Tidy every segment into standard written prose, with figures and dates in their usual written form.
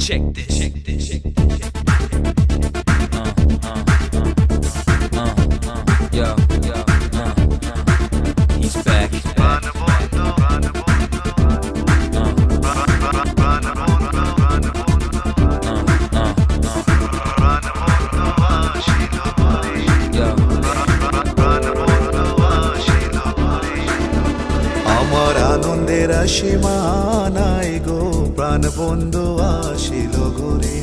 Check this. Yo, he's back. আমার আনন্দের সীমা নাই গো, প্রাণ বন্ধু আসিল গোরে।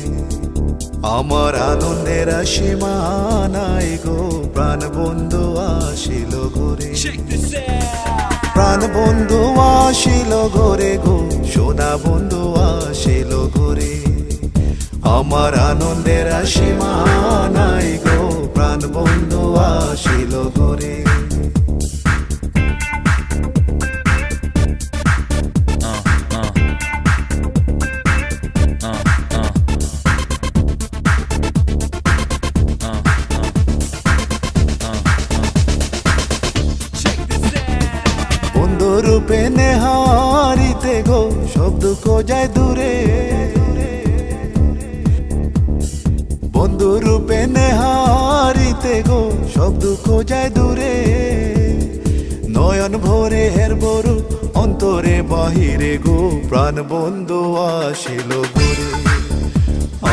আমার আনন্দের সীমা নাই গো, প্রাণ বন্ধু আসিল গোরে। প্রাণ বন্ধু আসিল গোরে গো, সোনা বন্ধু আসিল গোরে। আমার আনন্দের সীমা নাই গো, প্রাণ বন্ধু আসিল গোরে। রূপে নেহারিতে গো, সব দুঃখ যায় দূরে। বন্ধু রূপে নেহারিতে গো, সব দুঃখ যায় দূরে। নয়ন ভরে হের বরু অন্তরে বাহিরে গো, প্রাণ বন্ধু আসিল গোরে।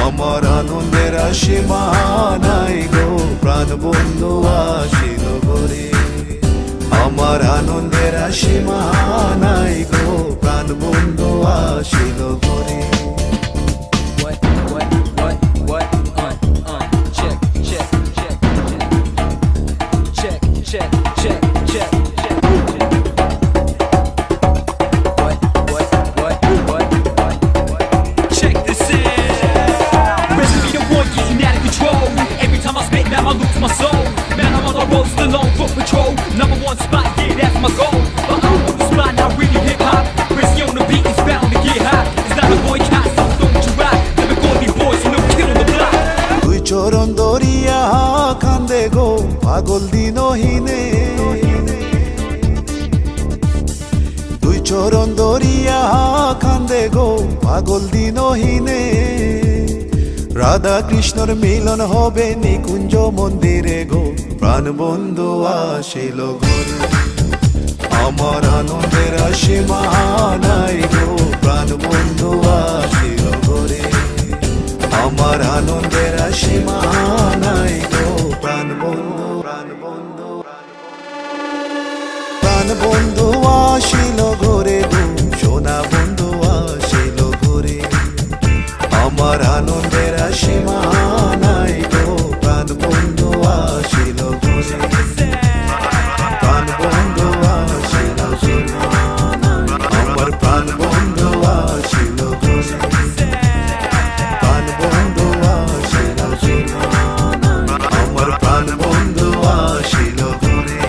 আমার আনন্দের সীমা নাই গো, প্রাণ বন্ধু আসিল গোরে। আমার আনন্দের সীমা নাই গো, প্রাণ বন্ধু আসিল গোরে। Number one spot, yeah, that's my goal. But I'm on the spot, not really hip-hop. Pressy on the beat is bound to get hot. It's not a boycott, so don't you rock. Never gonna be boys, you know, kill on the block. দুই চরণ দরিয়া কান্দে গো, পাগল দিনহীনে। দুই চরণ দরিয়া কান্দে গো, পাগল দিনহীনে। রাধা কৃষ্ণর মিলন হবে নিকুঞ্জ মন্দিরে গো, প্রাণ বন্ধু আসিল গোরে। আমার আনন্দের সীমা নাই গো, প্রাণ বন্ধু আসিল গোরে। আমার আনন্দের সীমা নাই গো, প্রাণ বন্ধু প্রাণ বন্ধু আসিল গোরে গো, সোনা বন্ধু আসিল গোরে। আমার আনন্দের সীমা নাই গো, প্রাণ বন্ধু আসিল গোরে। প্রাণ বন্ধু আসিল গোরে, আমার প্রাণ বন্ধু আসিল গোরে। প্রাণ বন্ধু আসিল গোরে, আমার প্রাণ বন্ধু আসিল গোরে।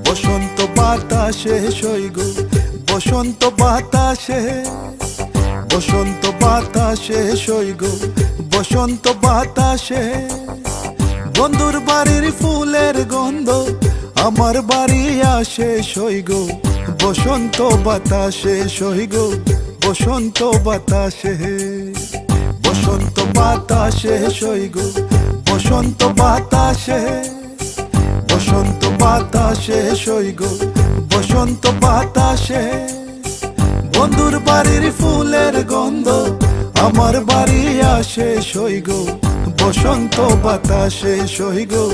বসন্ত বাতাসে সইগো, বসন্ত বাতাসে, বসন্ত বাতাসে সইগো, বসন্ত বাতাসে। বন্ধুর বাড়ির ফুলের গন্ধ আমার বাড়ি আসে সইগো, বসন্ত বাতাসে সইগো, বসন্ত বাতাসে। বসন্ত বাতাসে সইগো, বসন্ত বাতাসে। বসন্ত বাতাসে সইগো, বসন্ত বাতাসে। বন্ধুর বাড়ির ফুলের গন্ধ আমার বাড়ি আসে সইগো, বসন্ত বাতাসে সইগো,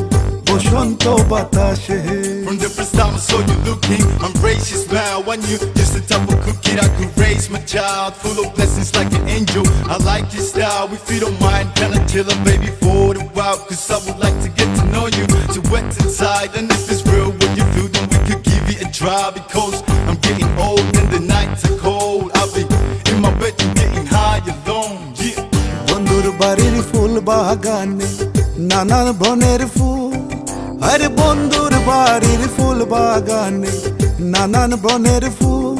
বসন্ত বাতাসে। From different styles, I saw you looking, embrace your smile. When you just the type of cookie I could raise my child, full of blessings like an angel. I like your style, if you don't mind, can I chill a baby for a while? Cause I would like to get to know you, to wet inside. And if it's real, what you feel, then we dry because I'm getting old and the nights are cold. I'll be in my bedroom getting high alone. Yeah. বন্ধুর বাড়ির ফুল বাগানে নানান বনের ফুল, আরে বন্ধুর বাড়ির ফুল বাগানে নানান বনের ফুল,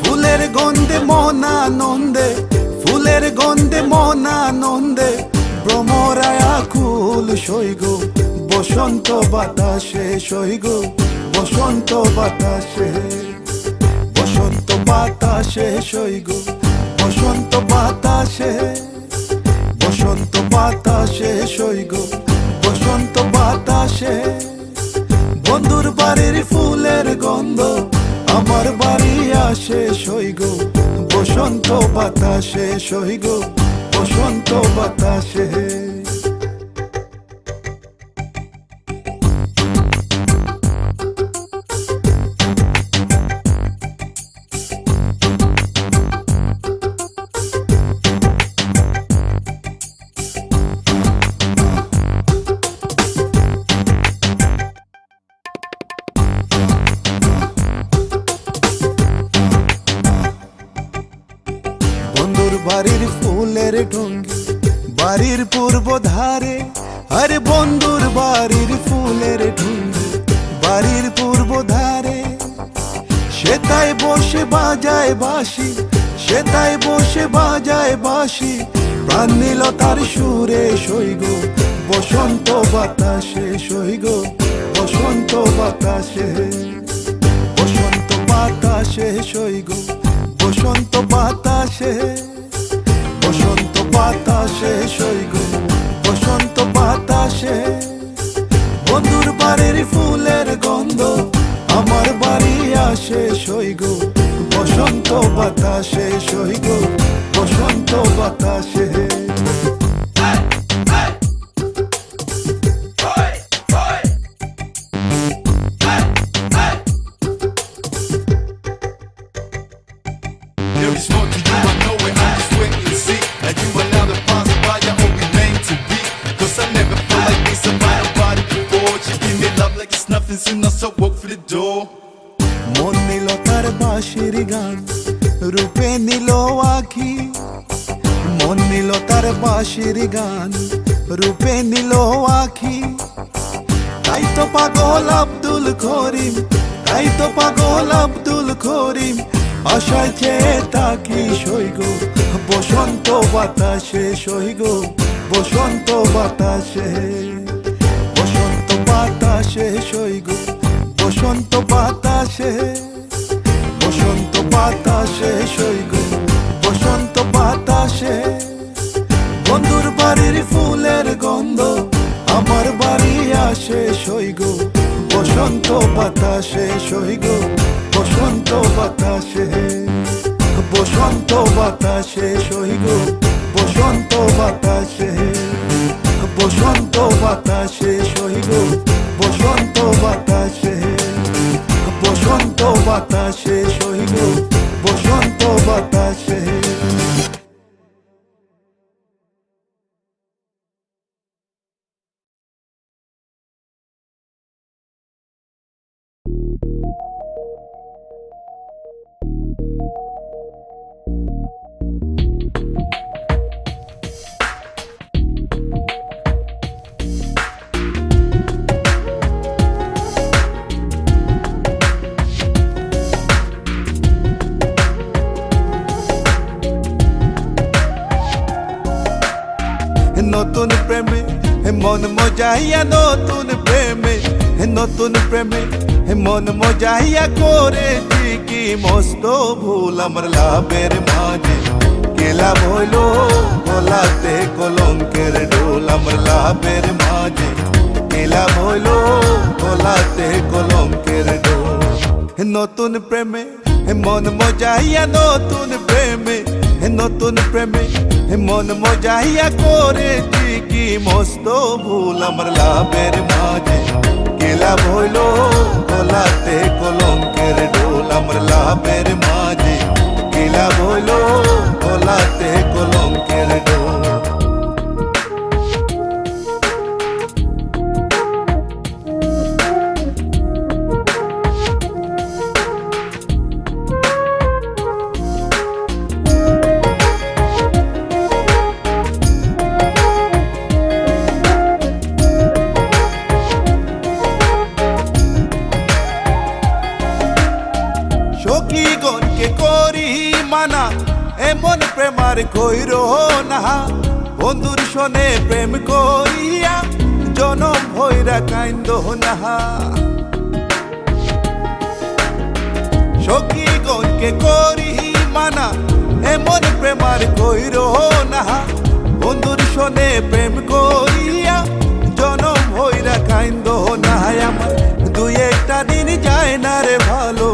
ফুলের গন্ধে মন আনন্দে, ফুলের গন্ধে মন আনন্দে ভ্রমরায় আকুল সইগ, বসন্ত বাতাসে সইগ, বসন্ত বাতাসে, বসন্ত বাতাসে সইগ, বসন্ত বাতাসে, বসন্ত বাতাসে সইগ, বসন্ত বাতাসে, বন্ধুর বাড়ির ফুলের গন্ধ আমার বাড়ি আসে সইগ, বসন্ত বাতাসে সইগ, বসন্ত বাতাসে। বাড়ির ফুলের ঢঙ্গি বাড়ির পূর্ব ধারে, আরে বন্ধুর বাড়ির ফুলের ঢঙ্গি বাড়ির পূর্ব ধারে, সেটাই বসে বাজায় বাঁশি, সেটাই বসে বাজায় বাঁশি, প্রাণ নিল তার সুরে সইগ, বসন্ত বাতাসে সইগ, বসন্ত বাতাসে, বসন্ত বাতাসে সইগ, বসন্ত বাতাসে, বসন্ত বাতাসে সইগ, বসন্ত বাতাসে, বন্ধুর বাড়ির ফুলের গন্ধ আমার বাড়ি আসে সইগ, বসন্ত বাতাসে সইগ, বসন্ত বাতাসে। There is more to you, I know it, I'm just waiting to see that you are now the boss by your own meant to be. Cause I never felt like this about nobody before. She give me love like it's nothing, soon I so walk for the door. মন নিল তার বাঁশির গান রূপে নিল আখি, মন নিল তার বাঁশির গান রূপে নিল আখি, তাই তো পাগল আব্দুল করিম, তাই তো পাগল আব্দুল করিম, আশায় চেয়ে তাকি সইগ, বসন্ত বাতাসে সইগ, বসন্ত বাতাসে, বসন্ত বাতাসে সইগ, বসন্ত বাতাসে, বসন্ত বাতাসে সইগ, বসন্ত বাতাসে, বন্ধুর বাড়ির ফুলের গন্ধ আমার বাড়ি আসে সইগ, বসন্ত বাতাসে সইগ, বসন্ত বাতাসে, বসন্ত বাতাসে সইগ, বসন্ত বাতাসে, বসন্ত বাতাসে সইগ, বসন্ত বাতাসে, বসন্ত বাতাসে সইগ, বসন্ত বাতাসে। নতুন প্রেমে মন মজাইয়া, নতুন প্রেমে নতুন প্রেমে মন মজাইয়া করেছি কি মস্ত ভুল আমার লাভের মাঝে, কেলা হইল গলাতে কলঙ্কের ডোল আমার লাভের মাঝে, কেলা হইল গলাতে কলঙ্কের ডোল। নতুন প্রেমে মন মজাইয়া, নতুন প্রেমে নতুন প্রেমে মন মজাইয়া করেছি কি মস্ত ভুল আমার লাভের মাঝে, কেলা হইল গলাতে কলঙ্কের ডোল আমার লাভের মাঝে, কেলা হইল গলাতে কলঙ্কের ডোল। গনকে করি মানা এমন প্রেমার কইর না বন্ধুর শোনে প্রেম করিয়া জনম ভৈরা কাইন্দ না সখী গনকে করি মানা এমন প্রেমার কইর না বন্ধুর শোনে প্রেম করিয়া জনম ভৈরা কাইন্দ না আমার দুই একটা দিন যায় না রে ভালো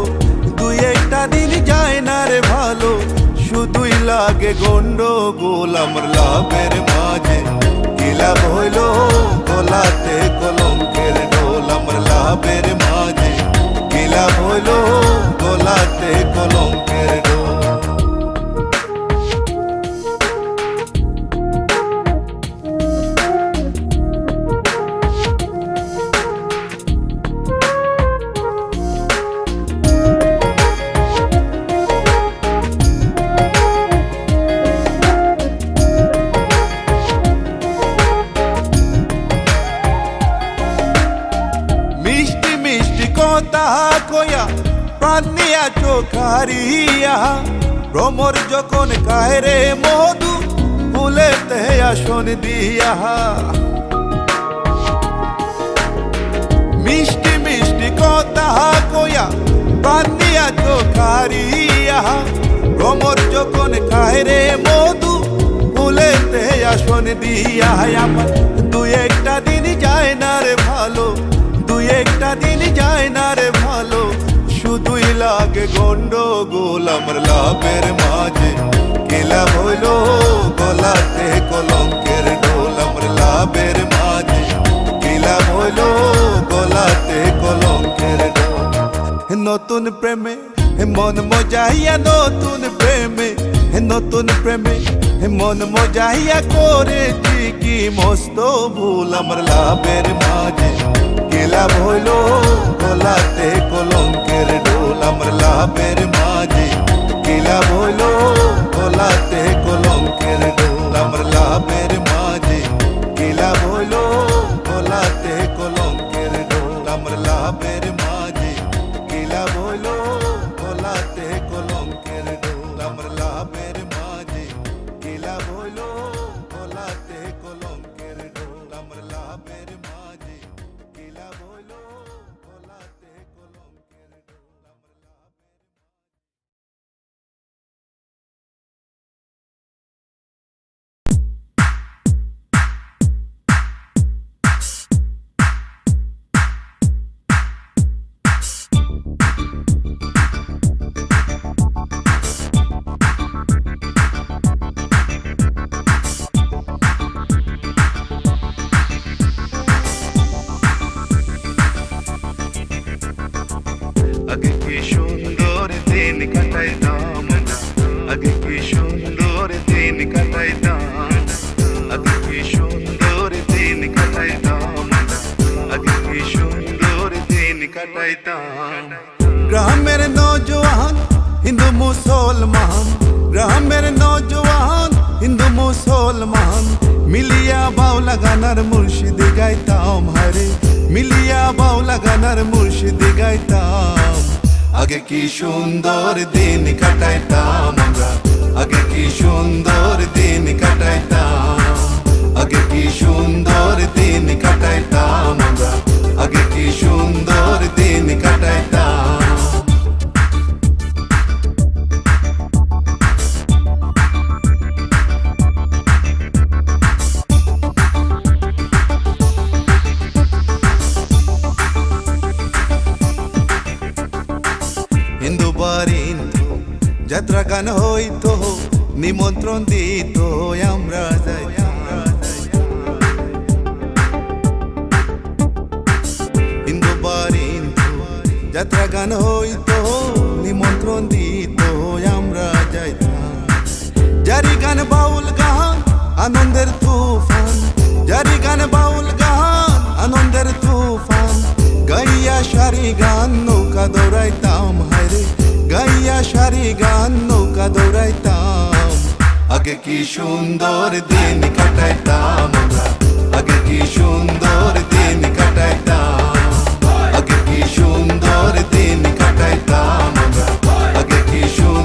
দুই একটা দিন যায় না রে ভালো শুধুই লাগে গন্ডগোল আমার লাভের মাঝে কি লাভ হইল গলাতে কলঙ্কের ঢোল আমার লাভের মাঝে কি লাভ হইল গলাতে কলঙ্কের ঢোল কথা কয়া প্রাণ নিয়া চোখারিয়া ভ্রমর যখন কায়রে মধু ফুলেতে আসন দিয়া মিষ্টি মিষ্টি কথা কয়া প্রাণ নিয়া চোখারিয়া ভ্রমর যখন কায়রে মধু ফুলেতে আসন দিয়া আমার দুই একটা দিন যায় না রে ভালো দুই একটা দিন যায় না রে ভালো শুধুই লাগে গন্ডগোল আমার লাভের মাঝে কি লাভ হইল গলাতে কলঙ্কের ঢোল আমার লাভের মাঝে কি লাভ হইল গলাতে কলঙ্কের ঢোল নতুন প্রেমে মন মজাইয়া নতুন প্রেমে নতুন প্রেমে মন মজাইয়া করেছি কি মস্ত ভুল আমার লাভের মাঝে কি লাভ হইল গলাতে কলঙ্কের ঢোল আমার লাভের মাঝে কি লাভ হইল গলাতে কলঙ্কের ঢোল আমার লাভের মাঝে কি লাভ হইল গলাতে কলঙ্কের ঢোল আমার লাভের মাঝে কি লাভ হইল গলাতে কলঙ্কের ঢোল আমার লাভের মাঝে কি লাভ হইল গলাতে কলঙ্কের ঢোল আমার লাভের মাঝে কি লাভ হইল গলাতে কলঙ্কের ঢোল আমার লাভের আগে কি সুন্দর দিন কাটাইতাম আগে কি সুন্দর দিন কাটাইতাম আগে কি সুন্দর দিন কাটাইতাম আগে কি সুন্দর দিন কাটাইতাম গ্রামের নওজওয়ান হিন্দু মুসলমান গ্রামের নওজওয়ান হিন্দু মুসলমান মিলিয়া বাউলা গানার মুর্শিদ গাইতাম হারে মিলিয়া বাউলা গানার মুর্শিদ গাইতাম আগে কি সুন্দর দিন কাটাইতাম আমরা আগে কি সুন্দর দিন কাটাইতাম আগে কি সুন্দর দিন কাটাইতাম আমরা আগে কি সুন্দর দিন কাটাইতাম হিন্দু বারিন্দু যাত্রা গান হইতো নিমন্ত্রণ দিত আমরা যাইতাম হিন্দু বারিন্দু যাত্রা গান হইতো নিমন্ত্রণ দিত আমরা যাইতাম জারি গান বাউল গান আনন্দের তুফান জারি গান বাউল গান আনন্দের তুফান গাইয়া সারি গান নৌকা দৌড়াইতাম হায়রে গাইয়া সারি গান নৌকা দৌড়াইতাম আগে কি সুন্দর দিন কাটাইতাম আমরা আগে কি সুন্দর দিন কাটাইতাম আগে কি সুন্দর দিন কাটাইতাম আমরা আগে কি সুন্দর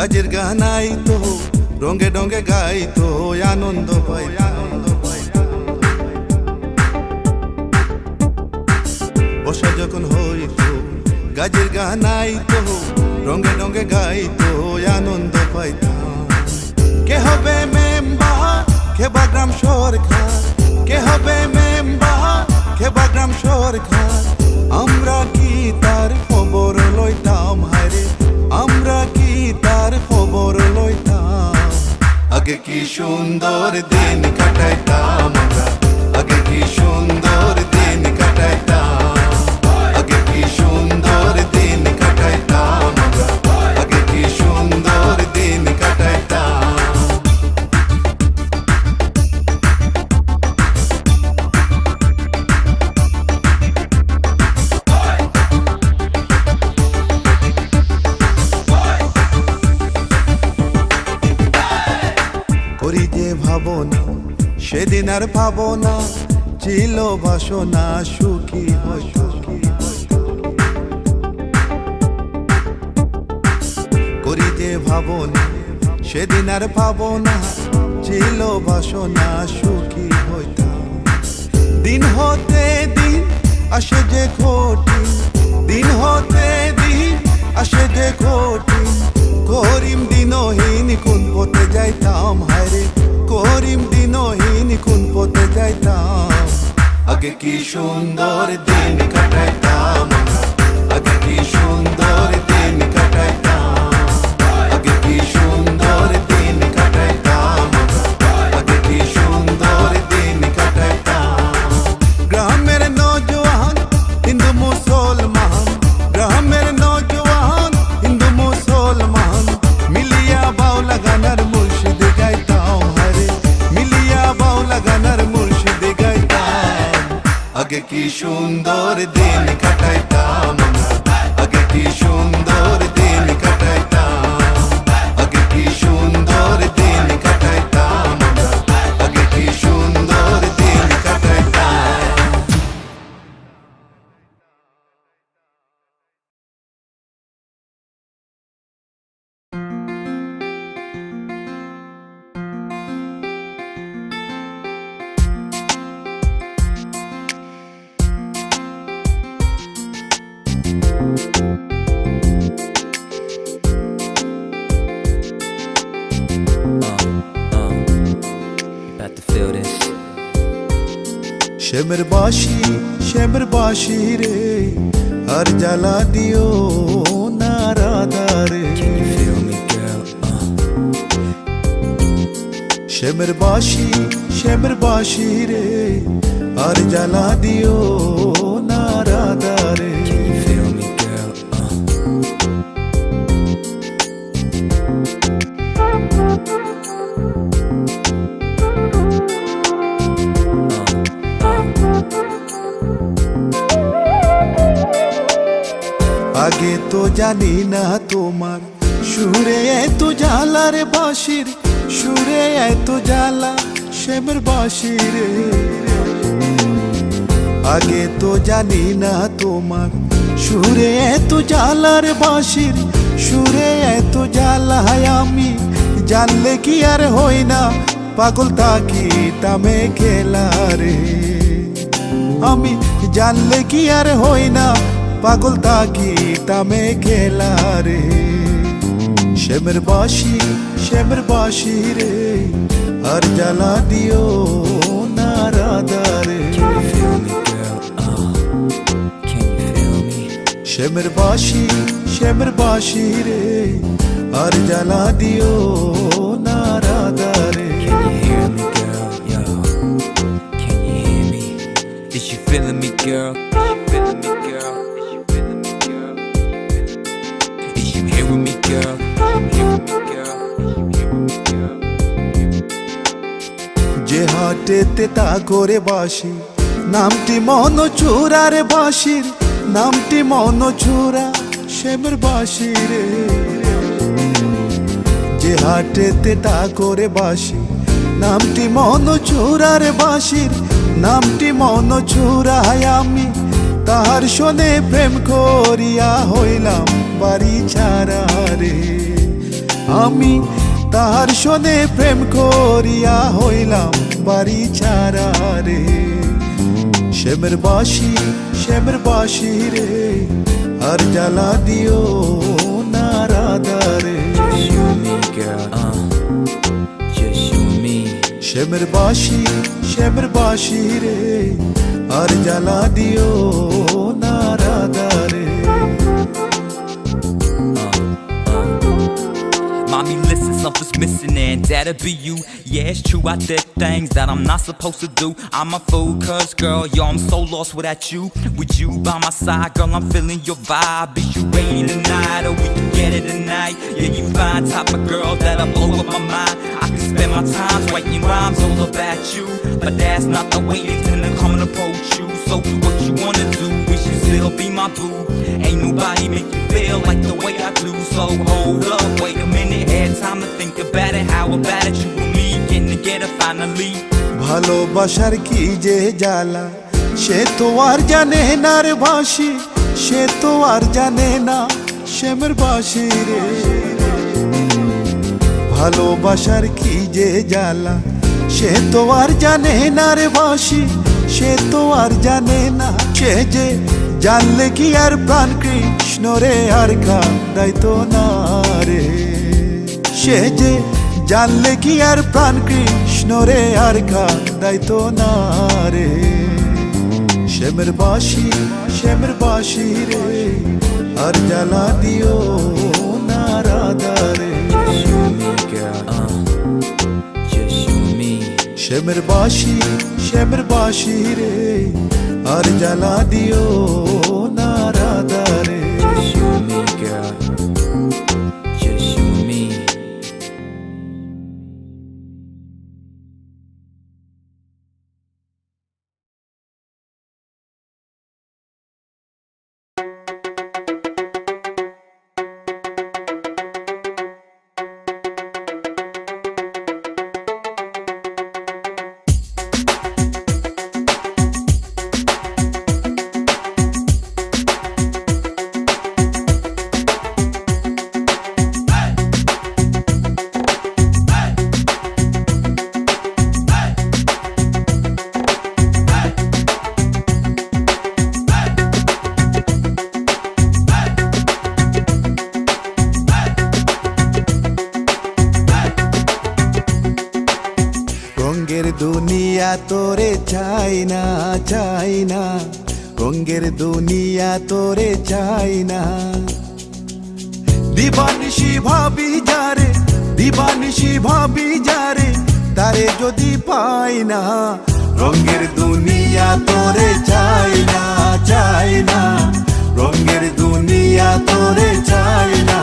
গাজের গানাই তো রঙে রঙে গাই তো আনন্দ পাই বসা যখন হইতো গাজের গানাই তো রঙে রঙে গাই তো আনন্দ পাইতাম কে হবে মেম্বার খেবাগ্রাম সরকার কে হবে মেম্বার খেবাগ্রাম সরকার আমরা কি তার খবর লইতাম হায়রে আমরা কি তার খবর লইতাম আগে কি সুন্দর দিন কাটাইতাম আমরা আগে কি সুন্দর দিন কাটাইতাম আগে কি সুন্দর দিন কাটাইতাম আমরা আগে কি সুন্দর দিন কাটাইতাম করি যে ভাবনা সেদিন আর পাবো না ছিল বাসনা সুখী হয় করি যে ভাবনা সেদিন আর পাবো না ছিল বাসনা সুখী হইতাম দিন হতে দিন আসে যে কঠিন দিন হতে দিন আসে যে কঠিন করিম দিনহীন কোন পথে যাইতাম হায়রে করিম দিনহীন কোন পথে যাইতাম আগে কি সুন্দর দিন কাটাইতাম আগে কি সুন্দর দিন কাটাইতাম আগে কি সুন্দর দিন কাটাইতাম আগে কি সুন্দর দিন কাটাইতাম গ্রামের নওজওয়ান হিন্দু মুসলমান গ্রামের নওজওয়ান হিন্দু মুসলমান মিলিয়া বাউলা গানার মুর্শিদ গাইতাম হারে মিলিয়া বাউলা গানার মুর্শিদ গাইতাম আগে কি সুন্দর দিন কাটাইতাম আগে কি সুন্দর দিন কাটাইতাম আগে কি সুন্দর দিন কাটাইতাম আগে কি সুন্দর দিন কাটাইতাম About to feel this. শ্যামের বাঁশি রে আর জ্বালা দিও না রাধারে Can you feel me, girl? শ্যামের বাঁশি রে আর জ্বালা দিও না রাধারে Can you feel me, girl? আগে তো জানি না তোমার সুরে এত জ্বালার বাঁশির সুরে এত জ্বালা শ্যামের বাঁশি রে আগে তো জানি না তোমার সুরে এত জ্বালার বাঁশির সুরে এত জ্বালা আমি জানলে কি আর হই না পাগল তাকি তামে খেলা রে আমি জানলে কি আর হই না পাগল তাকি তামে খেলা রে শ্যামের বাঁশি রে আর জ্বালা দিও না রাধারে Can you feel me, girl? Can you feel me? শ্যামের বাঁশি রে আর জ্বালা দিও না রাধারে Can you hear me, girl? Yo, can you hear me? Is you feeling me, girl? Is you feeling me, girl? Is you feeling me, girl? Is you hearing me, girl? Hearing me, girl? Is you hearing me, girl? যে হাটেতে তা করে বাঁশি নামটি মন চূড়ার বাঁশির নামটি মন চূড়া শ্যামের বাঁশি রে যে হাটেতে তা করে বাঁশি নামটি মন চূড়ার বাঁশির নামটি মন চূড়ায় আমি তাহার শোনে প্রেম করিয়া হইলাম বাড়ি ছাড়া রে আমি তাহার শোনে প্রেম করিয়া হইলাম বাড়ি ছাড়া রে শ্যামের বাঁশি রে আর জ্বালা দিও না রাধা রে Just you and me, girl. Just you and me. শ্যামের বাঁশি রে আর জ্বালা দিও না রাধা রে Mommy, listen, something's missing and that'll be you. Yeah, it's true, I did things that I'm not supposed to do. I'm a fool, cause girl, yo, I'm so lost without you. With you by my side, girl, I'm feeling your vibe. Is you ready tonight, or we can get it tonight? Yeah, you fine, type of girl that'll blow up my mind. I can spend my time writing rhymes all about you, but that's not the way they tend to come and approach you. So what you wanna do, wish you still be my boo. Ain't nobody make you feel like the way I do. So hold up, wait a minute, had time to think about it. How about it, you and me getting together finally? ভালোবাসার কি যে জ্বালা সে তো আর জানে না রে বাঁশি সে তো আর জানে না শ্যামের বাঁশি রে ভালোবাসার কি যে জ্বালা সে তো আর জানে না রে বাঁশি সে তো আর জানে না সে যে জানলে কি আর প্রাণ কৃষ্ণ রে আর কাঁদাইতো না রে সে যে জানলে কি আর প্রাণ কৃষ্ণ রে আর কাঁদাইতো না রে শ্যামের বাঁশি রে আর জ্বালা দিও না রাধা রে Just you and me, girl. Just you and me. শ্যামের বাঁশি রে আর জ্বালা দিও না রাধা রে Just you and me, girl. Just you and me. রঙ্গের দুনিয়া তোরে চাই না রঙ্গের দুনিয়া তোরে চাই না দিবানিশি ভাবি যারে তারে যদি পাই না রঙ্গের দুনিয়া তোরে চাই না রঙ্গের দুনিয়া তোরে চাই না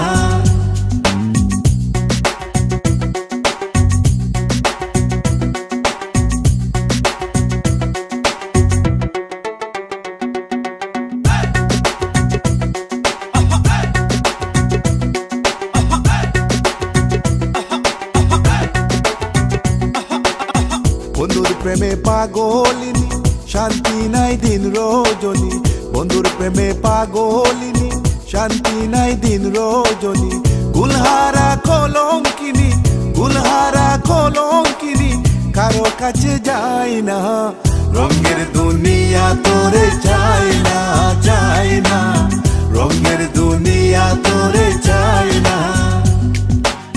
বন্ধুর প্রেমে পাগলিনী শান্তি নাই দিন রজনী বন্ধুর প্রেমে পাগলিনী শান্তি নাই দিন রজনী গুলহারা কলঙ্কিনী কারো কাছে যায় না রঙের দুনিয়া তোরে চাই না রঙের দুনিয়া তোরে চাই না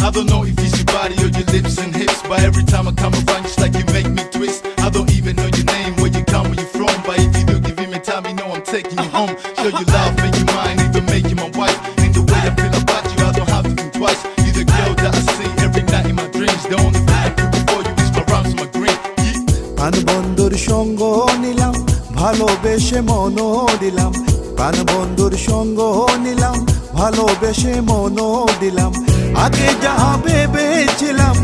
I don't know if it's your body or your lips and hips, but every time I come around, just like you make me twist. I don't even know your name, where you come, where you from, but if you do give me time, you know I'm taking you home. Show you love, make you mine, even make you my wife. And the way I feel about you, I don't have to think twice. You're the girl that I see every night in my dreams. The only thing I do before you is my rhymes and my green. প্রাণ বন্ধুর সঙ্গ নিলাম ভালোবেসে মনো দিলাম প্রাণ বন্ধুর সঙ্গ নিলাম ভালোবেসে মনো দিলাম আগে যাহা ভেবেছিলাম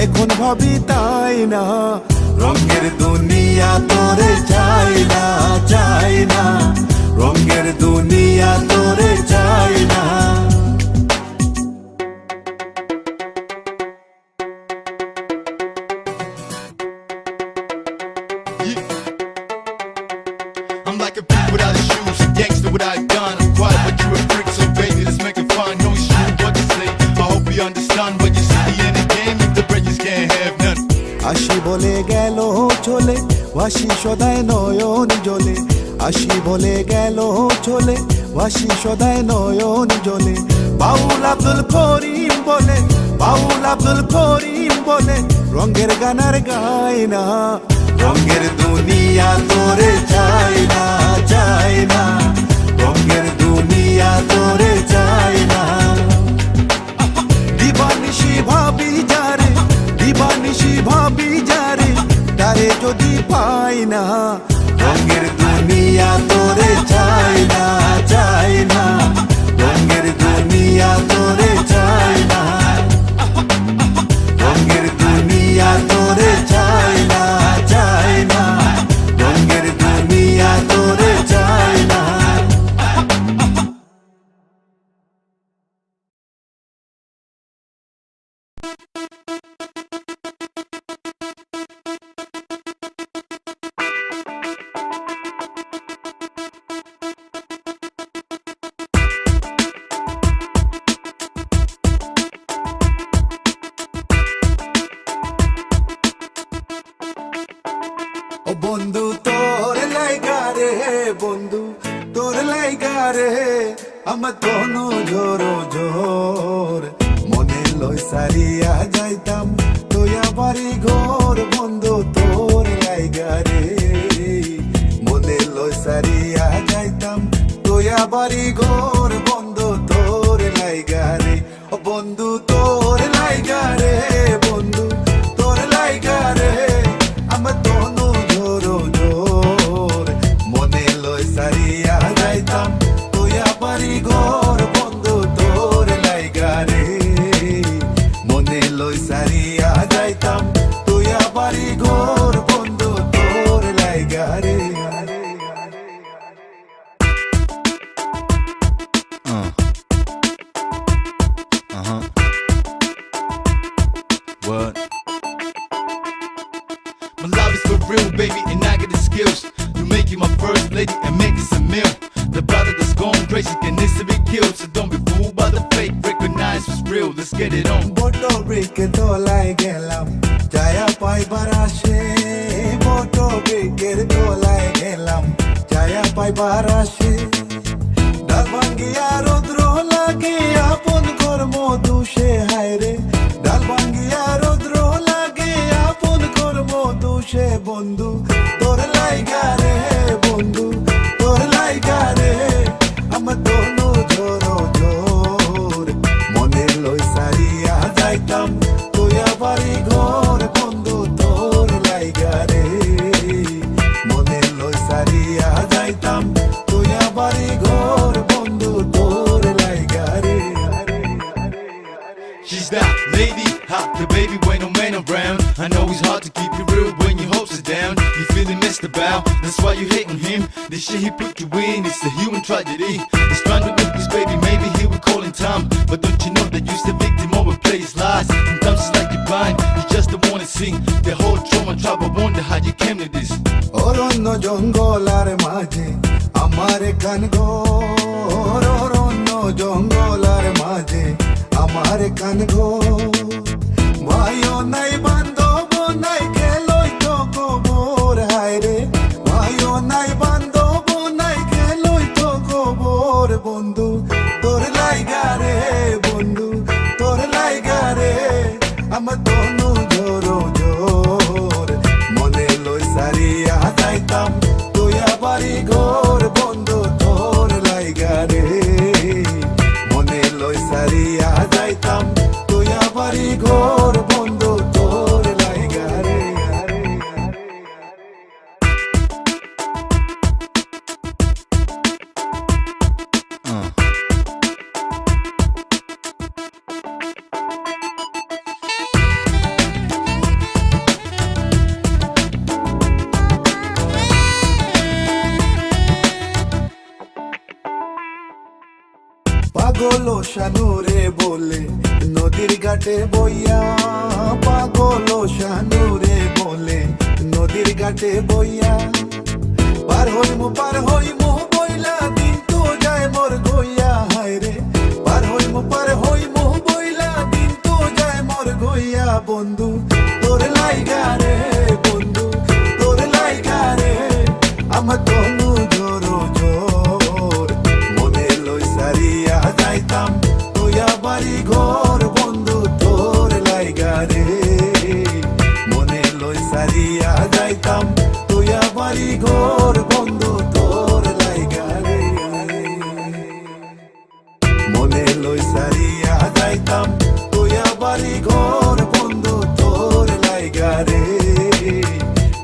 এখন ভাবি তাই না রঙের দুনিয়া তোরে চাই না রঙের দুনিয়া তোরে চাই না I'm like a pimp without shoes, a gangster without a gun. I'm quiet, but you're a freak, so baby, let's make it fun. No আসি বলে গেল চলে, বাসি সদায় নয়ন জলে। আসি বলে গেল চলে, বাসি সদায় নয়ন জলে। বাউল আব্দুল করিম বলে, বাউল আব্দুল করিম বলে, রঙের গানার গায় না। রঙের দুনিয়া তোরে চাই না, চাই না, রঙের দুনিয়া তোরে চাই না। দিবানিশি ভাবি যারে, দিবানিশি ভাবি যারে, তারে যদি পাই না। রঙের দুনিয়া তোরে চাই না, চাই না, রঙের দুনিয়া তোরে চাই না। রঙের দুনিয়া তোরে চাই না, চাই না, রঙের দুনিয়া তোরে চাই না। ও বন্ধু তোর লাইগা রে, বন্ধু তোর লাইগা রে, আমার তনু ঝোরো ঝোর। মনে লই সারিয়া যাইতাম তোয়া বাড়ি ঘর, বন্ধু তোর লাইগা রে। মনে লই সারিয়া যাইতাম তোয়া বাড়ি ঘর, বন্ধু তোর লাইগা রে। ও বন্ধু তোর লাইগা রে, বন্ধু তোর লাইগা রে, আমার তনু ঝোরো ঝোর। মনে লই সারিয়া যাইতাম তোয়া বাড়ি ঘর, বন্ধু তোর লাইগা রে। মনে লই সারিয়া যাইতাম তোয়া বাড়ি ঘর, বন্ধু তোর লাইগা রে। What? My love is for real, baby, and I got the skills to make you my first lady and make this a meal. The brother that's going crazy can needs to be killed, so don't be fooled by the fake. Recognize what's real. Let's get it on. বটো ব্রিকে তোলায় গেলাম, ছায়া পাইবার আসে। বটো ব্রিকের তোলায় গেলাম, ছায়া পাইবার আসে। ডাল ভাঙ্গিয়া রৌদ্র লাগে, আপন কর্ম দোষে হায় রে। ডাল ভাঙ্গিয়া রৌদ্র লাগে, আপন কর্ম দোষে। বন্ধু তোর লাইগা রে, বন্ধু তোর লাইগা রে, আমার তনু ঝোরো ঝোর। মনে লই সারিয়া যাইতাম তোয়া বাড়ি ঘর, বন্ধু তোর লাইগা রে। মনে লই সারিয়া যাইতাম তোয়া বাড়ি ঘর, বন্ধু তোর লাইগা রে। She's that lady, hot the baby when no man around. I know it's hard to keep it real when your hopes are down. You feeling messed about, that's why you hating him. The shit he put you in, it's a human tragedy. He's trying to make this baby, maybe he will call in time. But don't you know that you're the victim of a player's lies? Sometimes it's like you're blind, you just don't wanna see the whole trauma. Try but wonder how you came to this. অরণ্য জঙ্গলার মাঝে আমার কান ঘর, অরণ্য জঙ্গলার মাঝে আমার কান ঘর। ভাইও নাই বান্ধব নাই, খেলই তো গোবর হায় রে। ভাইও নাই বান্ধব নাই, খেলই তো গোবর। বন্ধু তোর লাইগা রে, বন্ধু তোর লাইগা রে, আমার তনু ঝোরো ঝোর। মনে লই সারিয়া যাইতাম তোয়া বাড়ি ঘর, বন্ধু তোর লাইগা রে। মনে লই সারিয়া যাইতাম তোয়া বাড়ি ঘর, বন্ধু তোর লাইগা রে। পাগল শানুরে বলে নদীর ঘাটে বইয়া, পাগল শানুরে বলে নদীর ঘাটে বইয়া। পার হইমু বইলা, দিন তো যায় মোর গইয়া হায় রে। পার হইমু বইলা, দিন তো যায় মোর গইয়া। বন্ধু তোর লাইগা রে, যাইতাম তনু জোরো জোর মনে লই সারিয়া যাইতাম তুইয়া বাড়ি ঘর বন্ধু তোর লাইগা রে মনে লই সারিয়া যাইতাম তুইয়া বাড়ি ঘর বন্ধু তোর লাইগা রে মনে লই সারিয়া যাইতাম তুইয়া বাড়ি ঘর বন্ধু তোর লাইগা রে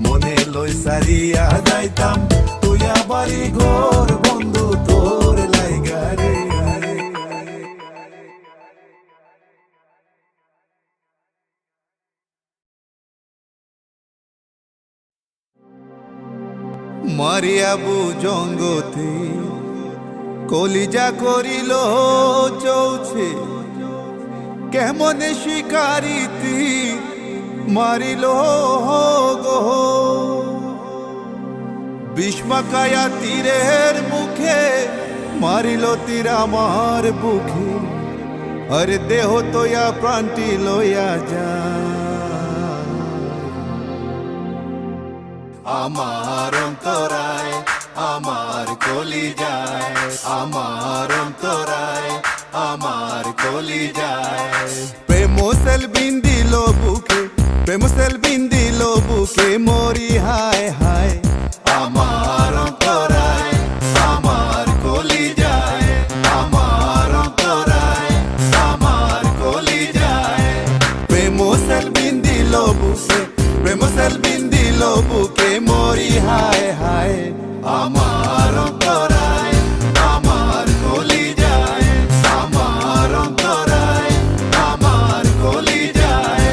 মনে লই সারিয়া যাইতাম তুইয়া বাড়ি ঘর বন্ধু তোর লাইগা রে মারিয়াবু জঙ্গতে কলিজা করিল চৌছে কেমনে শিকারিতি মারিল গো বিষ্মাকায়া তীরের মুখে মারিল তীর আমার বুকে আরে দেহ তোয়া প্রাণটি লইয়া যা আমার অন্তরায় আমার কলিজায় আমার অন্তরায় আমার কলিজায় প্রেম সেল বিন্দিল বুকে প্রেম সেল বিন্দিল বুকে মরি হায় হায় আমার অন্তরায় আমার কলিজায় আমার অন্তরায় আমার কলিজায় প্রেম সেল বিন্দিল বুকে প্রেম সেল বিন্দিল বুকে মরি হায় হায় আমার অন্তরায় আমার কলিজায় আমার অন্তরায় আমার কলিজায়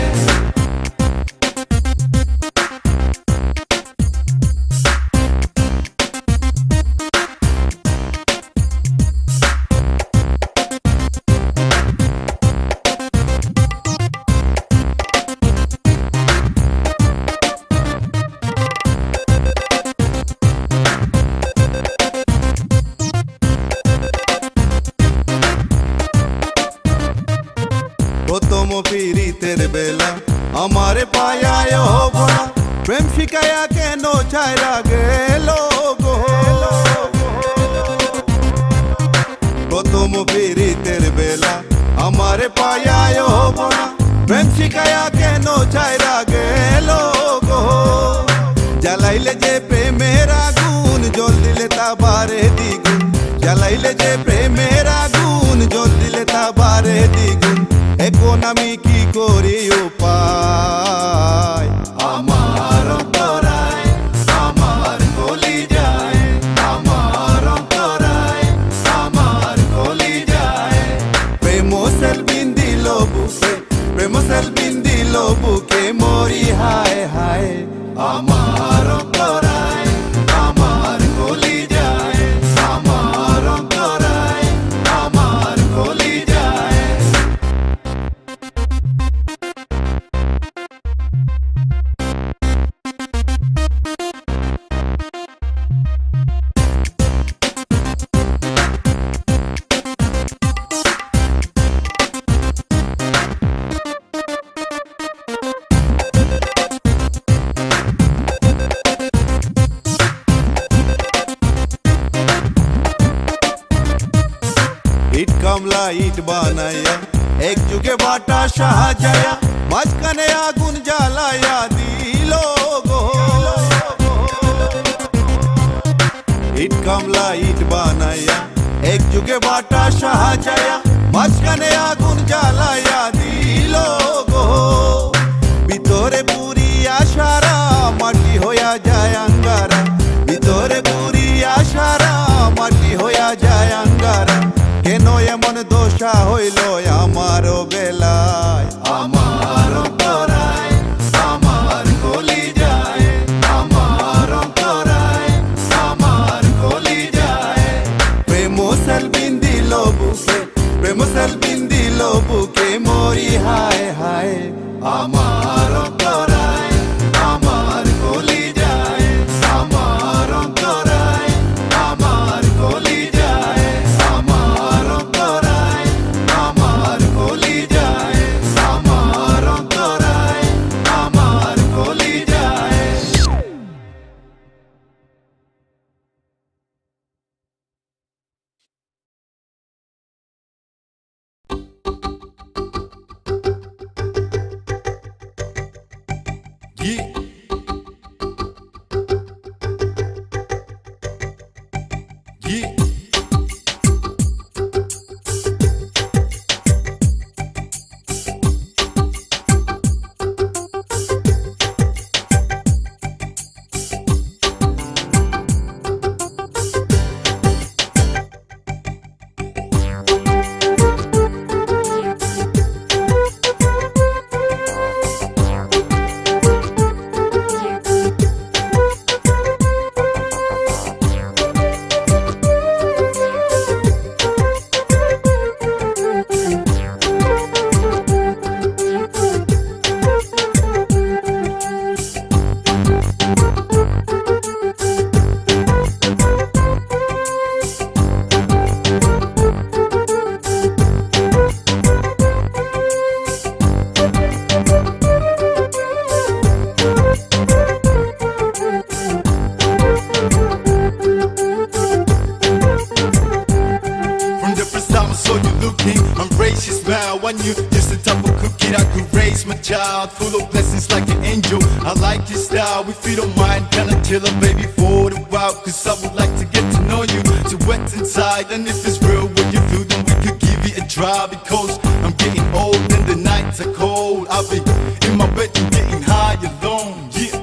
প্রথম পীড়িতের বেলা আমারে পায়ায় ভোলা প্রেম শিকায়া কেন ছায়রা গেল গো প্রথম পীড়িতের বেলা আমারে পায়ায় ভোলা প্রেম শিকায়া কেন ছায়রা গেল গো জ্বালাইলে যে প্রেমের আগুন জল দিলে তা বারে দ্বিগুণ জ্বালাইলে যে প্রেমের আগুন জল দিলে তা বারে দ্বিগুণ এখন আমি কি করি উপায় আমার অন্তরায় আমার কলিজায় আমার অন্তরায় আমার কলিজায় প্রেম সেল বিন্দিল বুকে প্রেম সেল বিন্দিল বুকে মরি হায় হায় আমার অন্তরায় আমার কলিজায় আমার অন্তরায় আমার কলিজায় ইট কামলা ইট বানাইয়া এক যুগে বাটা সাহাযায়া মাঝখানে আগুন জ্বালায়া দিল গো ইট কামলা ইট বানাইয়া এক যুগে বাটা সাহাযায়া মাঝখানে আগুন জ্বালায়া দিল গো ভিতরে পুরিয়া সারা মাটি হইয়া যায় আঙ্গারা ভিতরে পুরিয়া সারা মাটি হইয়া যায় আঙ্গারা কেন এমন দোষা হইল আমার বেলায় আমার অন্তরায় আমার কলিজায় আমার অন্তরায় আমার কলিজায় প্রেম সেল বিন্দিল বুকে প্রেম সেল বিন্দিল বুকে মরি হায় হায় আমার অন্তরায় আমার কলিজায় Yeah. From the first time I saw you looking, embrace your smile. When you just the type of cookie that could raise my child, full of blessings like an angel. I like your style, if you don't mind, can I chill a baby for a while? Cause I would like to get to know you, to wet inside. And if it's real what you feel, then we could give it a try. Because I'm getting old and the nights are cold. I'll be in my bedroom getting high alone, yeah.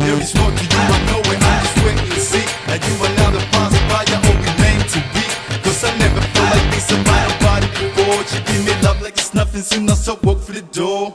There is more to you, I know it, I'm just waiting to see. Now you are now the boss by your own name to be. Cause I never felt like this about nobody before. She give me love like it's nothing, soon I so walk through the door.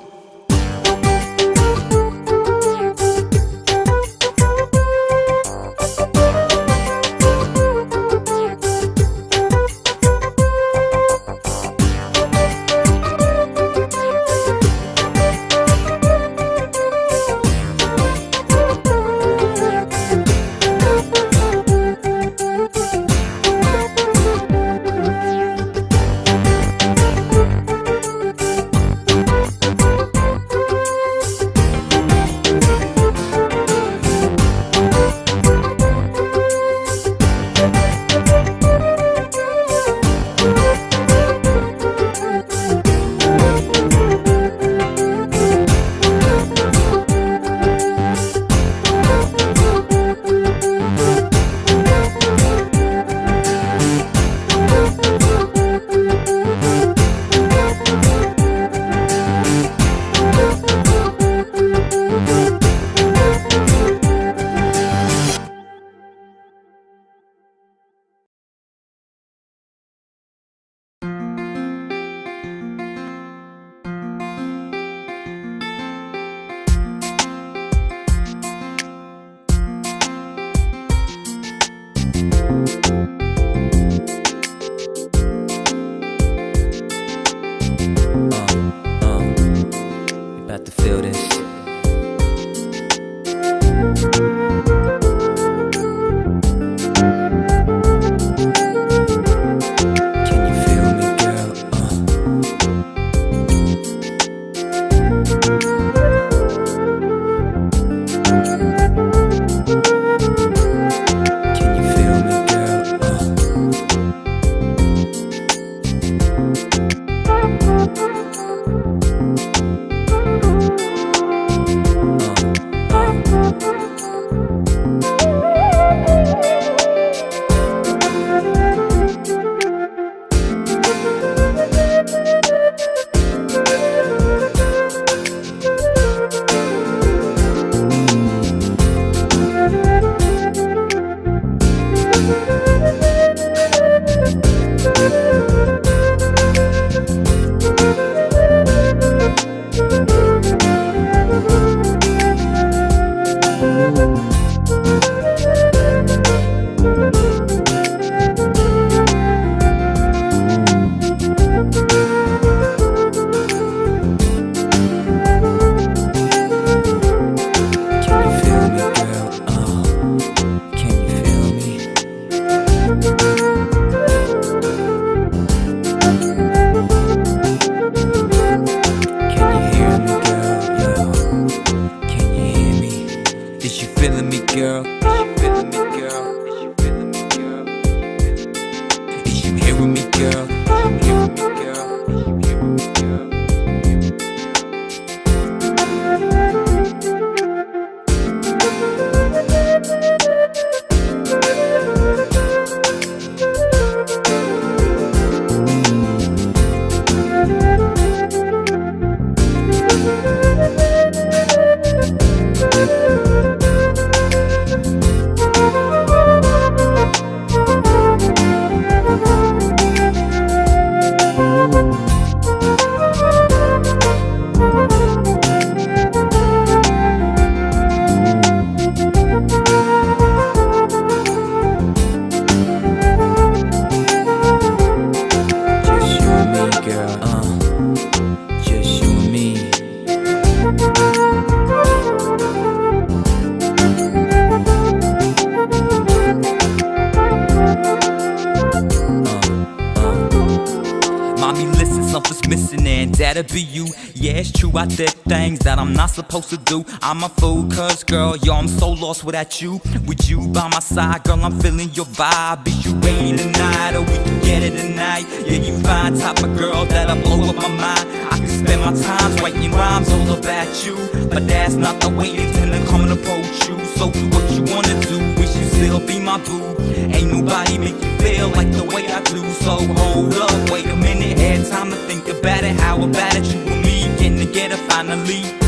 was missing and that'll be you. Yeah, it's true, I did things that I'm not supposed to do. I'm a fool, cause girl, yo, I'm so lost without you. With you by my side, girl, I'm feeling your vibe. Is you ready tonight, or we can get it tonight? Yeah, you fine, type of girl that'll blow up my mind. I can spend my time writing rhymes all about you, but that's not the way they tend to come and approach you. So what you wanna do, wish you still be my boo. Ain't nobody make you feel like the way I do. So hold up, wait a minute, had time to think about it. How about it, you and me getting together finally?